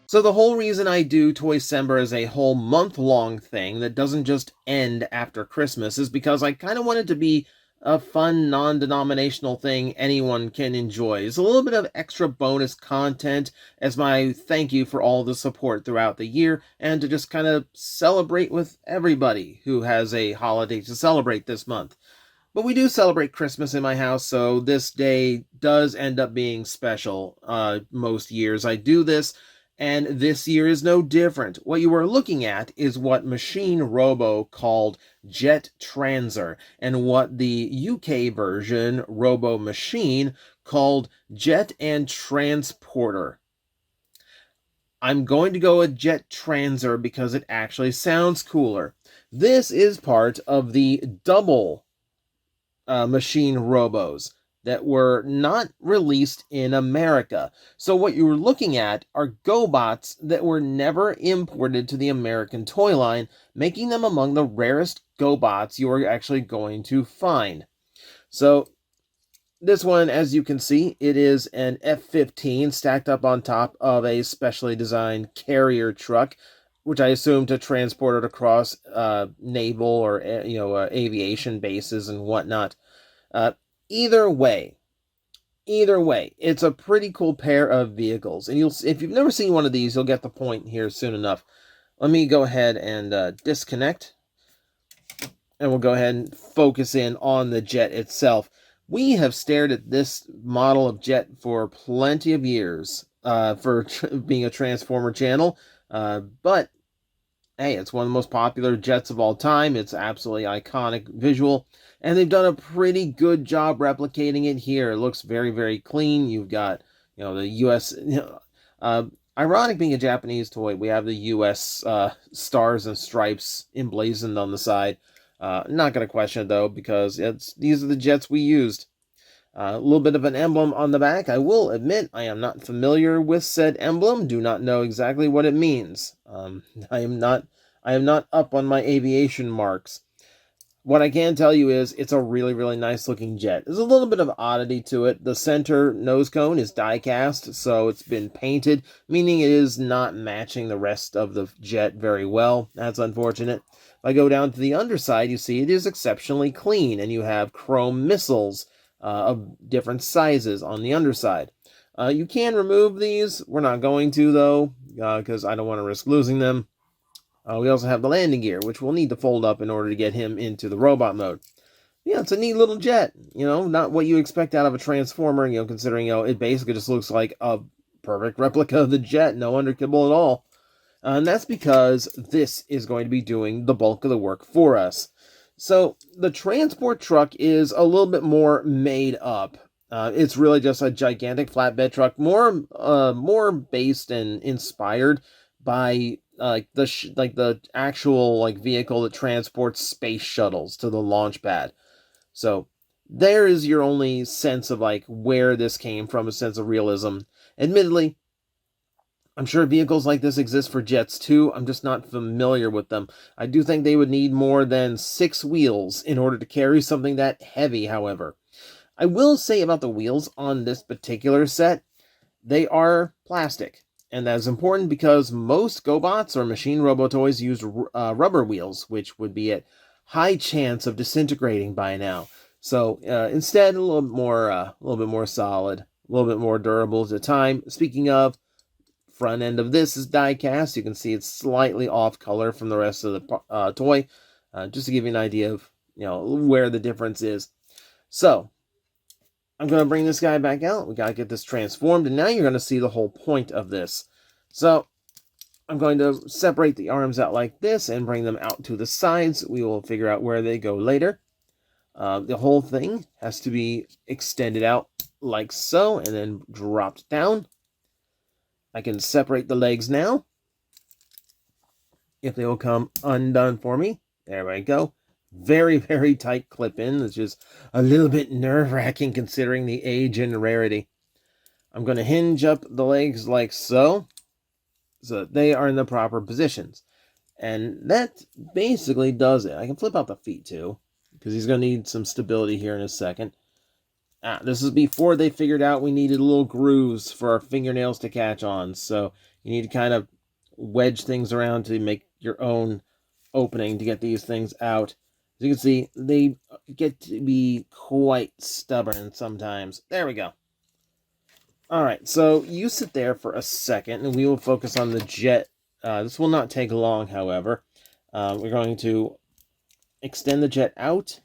So the whole reason I do Toycember as a whole month-long thing that doesn't just end after Christmas is because I kind of want it to be a fun, non-denominational thing anyone can enjoy. It's a little bit of extra bonus content as my thank you for all the support throughout the year, and to just kind of celebrate with everybody who has a holiday to celebrate this month. But we do celebrate Christmas in my house, so this day does end up being special most years. I do this, and this year is no different. What you are looking at is what Machine Robo called Jet Transer, and what the UK version, Robo Machine, called Jet and Transporter. I'm going to go with Jet Transer because it actually sounds cooler. This is part of the double machine robos that were not released in America. So what you were looking at are GoBots that were never imported to the American toy line, making them among the rarest GoBots you are actually going to find. So this one, as you can see, it is an F-15 stacked up on top of a specially designed carrier truck, which I assume to transport it across naval or aviation bases and whatnot. Uh, either way, it's a pretty cool pair of vehicles, and if you've never seen one of these, you'll get the point here soon enough. Let me go ahead and disconnect, and we'll go ahead and focus in on the jet itself. We have stared at this model of jet for plenty of years for being a Transformer channel, but hey, it's one of the most popular jets of all time. It's absolutely iconic visual, and they've done a pretty good job replicating it here. It looks very, very clean. You've got, the U.S. Ironic being a Japanese toy, we have the U.S. Stars and stripes emblazoned on the side. Not going to question it, though, because these are the jets we used. A little bit of an emblem on the back. I will admit I am not familiar with said emblem. Do not know exactly what it means. I am not up on my aviation marks. What I can tell you is it's a really, really nice looking jet. There's a little bit of oddity to it. The center nose cone is die cast, so it's been painted, meaning it is not matching the rest of the jet very well. That's unfortunate. If I go down to the underside, you see it is exceptionally clean, and you have chrome missiles of different sizes on the underside. You can remove these. We're not going to, though, because I don't want to risk losing them. We also have the landing gear, which we'll need to fold up in order to get him into the robot mode. Yeah, it's a neat little jet. Not what you expect out of a Transformer, considering, it basically just looks like a perfect replica of the jet. No underkibble at all. And that's because this is going to be doing the bulk of the work for us. So the transport truck is a little bit more made up. It's really just a gigantic flatbed truck, more based and inspired by the actual vehicle that transports space shuttles to the launch pad. So there is your only sense of where this came from, a sense of realism. Admittedly, I'm sure vehicles like this exist for jets too. I'm just not familiar with them. I do think they would need more than 6 wheels in order to carry something that heavy, however. I will say about the wheels on this particular set, they are plastic. And that is important because most GoBots or Machine Robo toys use rubber wheels, which would be at high chance of disintegrating by now. So instead, a little bit more solid, a little bit more durable at the time. Speaking of, front end of this is die cast. You can see it's slightly off color from the rest of the toy, just to give you an idea of where the difference is. So I'm going to bring this guy back out. We got to get this transformed, and now you're going to see the whole point of this. So I'm going to separate the arms out like this and bring them out to the sides. We will figure out where they go later. The whole thing has to be extended out like so, and then dropped down. I can separate the legs now, if they will come undone for me. There we go. Very, very tight clip-in, which is a little bit nerve-wracking considering the age and rarity. I'm going to hinge up the legs like so that they are in the proper positions. And that basically does it. I can flip out the feet too, because he's going to need some stability here in a second. This is before they figured out we needed little grooves for our fingernails to catch on. So, You need to kind of wedge things around to make your own opening to get these things out. As you can see, they get to be quite stubborn sometimes. There we go. Alright, so you sit there for a second, and we will focus on the jet. This will not take long, however. We're going to extend the jet out,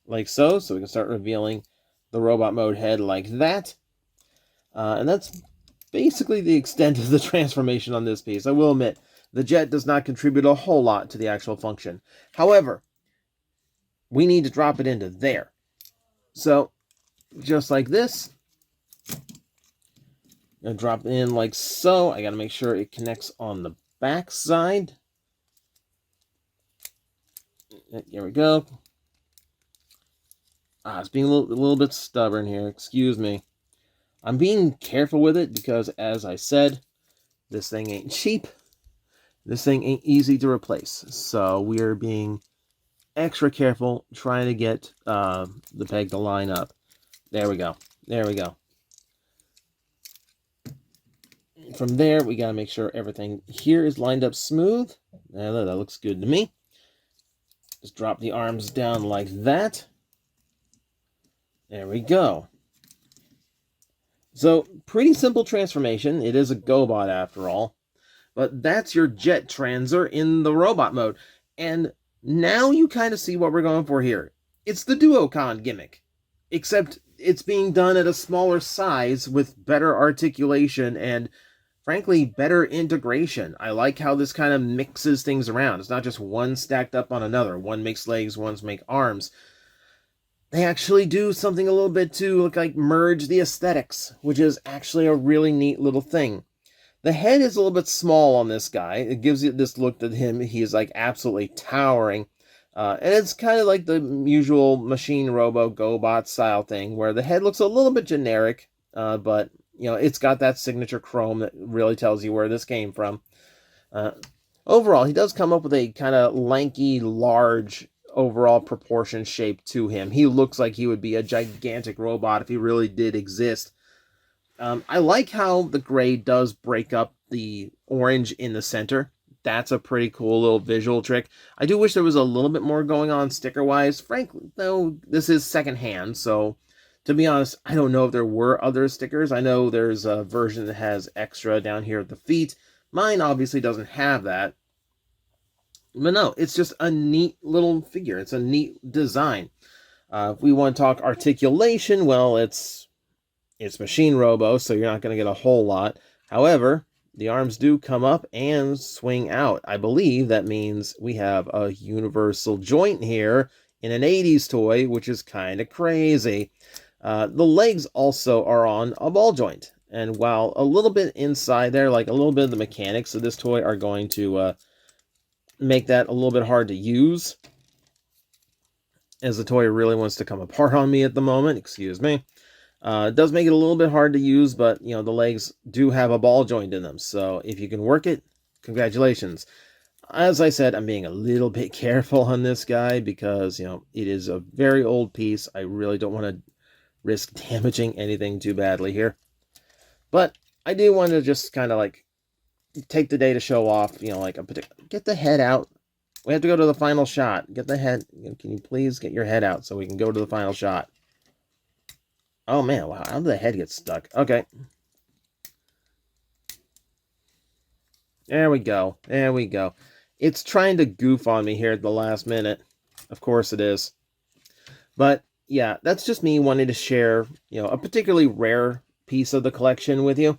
like so we can start revealing the robot mode head like that. And that's basically the extent of the transformation on this piece. I will admit, the jet does not contribute a whole lot to the actual function. However, we need to drop it into there. So, just like this, I'm going to drop it in like so. I got to make sure it connects on the back side. There we go. It's being a little bit stubborn here. Excuse me. I'm being careful with it because, as I said, this thing ain't cheap. This thing ain't easy to replace. So we are being extra careful trying to get the peg to line up. There we go. There we go. From there, we got to make sure everything here is lined up smooth. That looks good to me. Just drop the arms down like that. There we go. So, pretty simple transformation. It is a GoBot after all. But that's your jet transer in the robot mode. And now you kind of see what we're going for here. It's the Duocon gimmick. Except it's being done at a smaller size with better articulation and, frankly, better integration. I like how this kind of mixes things around. It's not just one stacked up on another. One makes legs, one makes arms. They actually do something a little bit to look like merge the aesthetics, which is actually a really neat little thing. The head is a little bit small on this guy. It gives you this look that he is like absolutely towering. And it's kind of like the usual Machine Robo GoBot style thing, where the head looks a little bit generic, but you know, it's got that signature chrome that really tells you where this came from. Overall, he does come up with a kind of lanky, large overall proportion shape to him. He looks like he would be a gigantic robot if he really did exist. I like how the gray does break up the orange in the center. That's a pretty cool little visual trick. I do wish there was a little bit more going on sticker-wise. Frankly, though, this is secondhand, so to be honest, I don't know if there were other stickers. I know there's a version that has extra down here at the feet. Mine obviously doesn't have that. But no, it's just a neat little figure. It's a neat design. If we want to talk articulation, well, it's Machine Robo, so you're not going to get a whole lot. However, the arms do come up and swing out. I believe that means we have a universal joint here in an 80s toy, which is kind of crazy. The legs also are on a ball joint. And while a little bit inside there, like a little bit of the mechanics of this toy are going to make that a little bit hard to use, as the toy really wants to come apart on me at the moment, excuse me. It does make it a little bit hard to use, but, you know, the legs do have a ball joint in them. So if you can work it, congratulations. As I said, I'm being a little bit careful on this guy because, you know, it is a very old piece. I really don't want to risk damaging anything too badly here. But I do want to just kind of like take the day to show off, you know, like a particular... Get the head out. We have to go to the final shot. Get the head... Can you please get your head out so we can go to the final shot? Oh, man. Wow. How did the head get stuck? Okay. There we go. There we go. It's trying to goof on me here at the last minute. Of course it is. But, yeah, that's just me wanting to share, you know, a particularly rare piece of the collection with you.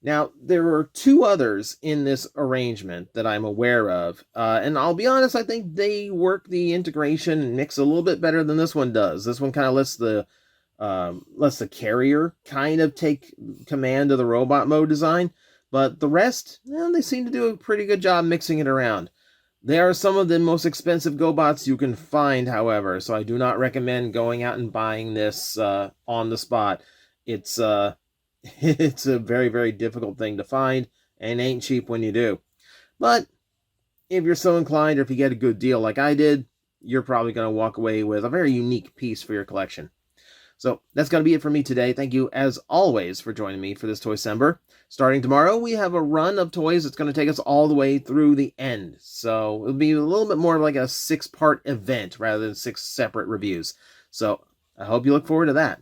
Now, there are two others in this arrangement that I'm aware of, and I'll be honest, I think they work the integration and mix a little bit better than this one does. This one kind of lets the carrier kind of take command of the robot mode design, but the rest, well, they seem to do a pretty good job mixing it around. They are some of the most expensive GoBots you can find, however, so I do not recommend going out and buying this on the spot. It's a very, very difficult thing to find, and ain't cheap when you do. But if you're so inclined, or if you get a good deal like I did, you're probably going to walk away with a very unique piece for your collection. So that's going to be it for me today. Thank you, as always, for joining me for this Toycember. Starting tomorrow, we have a run of toys that's going to take us all the way through the end. So it'll be a little bit more like a 6-part event rather than 6 separate reviews. So I hope you look forward to that.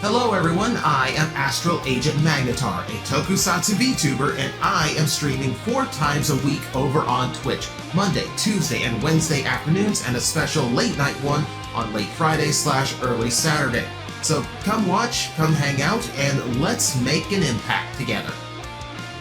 Hello everyone, I am Astral Agent Magnetar, a Tokusatsu VTuber, and I am streaming 4 times a week over on Twitch, Monday, Tuesday, and Wednesday afternoons, and a special late night one on late Friday/early Saturday. So come watch, come hang out, and let's make an impact together.